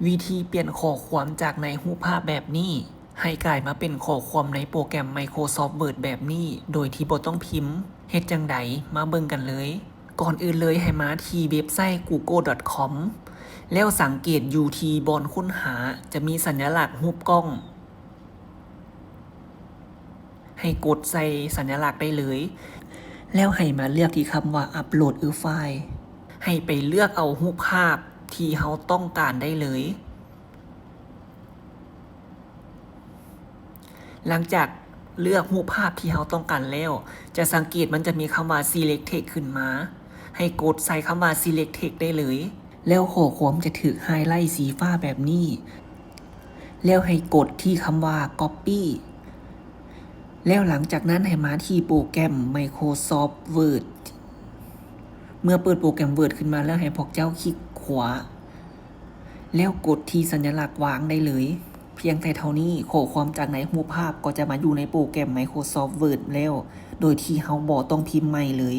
วิธีเปลี่ยนข้อความจากในรูปภาพแบบนี้ให้กลายมาเป็นข้อความในโปรแกรม Microsoft Word แบบนี้โดยที่บ่ต้องพิมพ์เฮ็ดจังใดมาเบิ่งกันเลย ก่อนอื่นเลยให้มาที่เว็บไซต์ google.com แล้วสังเกตอยู่ที่บอนค้นหาจะมีสัญลักษณ์รูปกล้องให้กดใส่สัญลักษณ์ได้เลยแล้วให้มาเลือกที่คำว่าอัปโหลดไฟล์ให้ไปเลือกเอารูปภาพที่เราต้องการได้เลยหลังจากเลือกรูปภาพที่เราต้องการแล้วจะสังเกตมันจะมีคำว่า select text ขึ้นมาให้กดใส่คำว่า select text ได้เลยแล้วข้อความจะถูกไฮไลท์สีฟ้าแบบนี้แล้วให้กดที่คำว่า copy แล้วหลังจากนั้นให้มาที่โปรแกรม Microsoft Word เมื่อเปิดโปรแกรม Word ขึ้นมาแล้วให้พวกเจ้าคลิกขวาแล้วกดที่สัญลักษณ์วางได้เลยเพียงแต่เท่านี้ข้อความจากในรูปภาพก็จะมาอยู่ในโปรแกรม Microsoft Word แล้วโดยที่เราบ่ต้องพิมพ์ใหม่เลย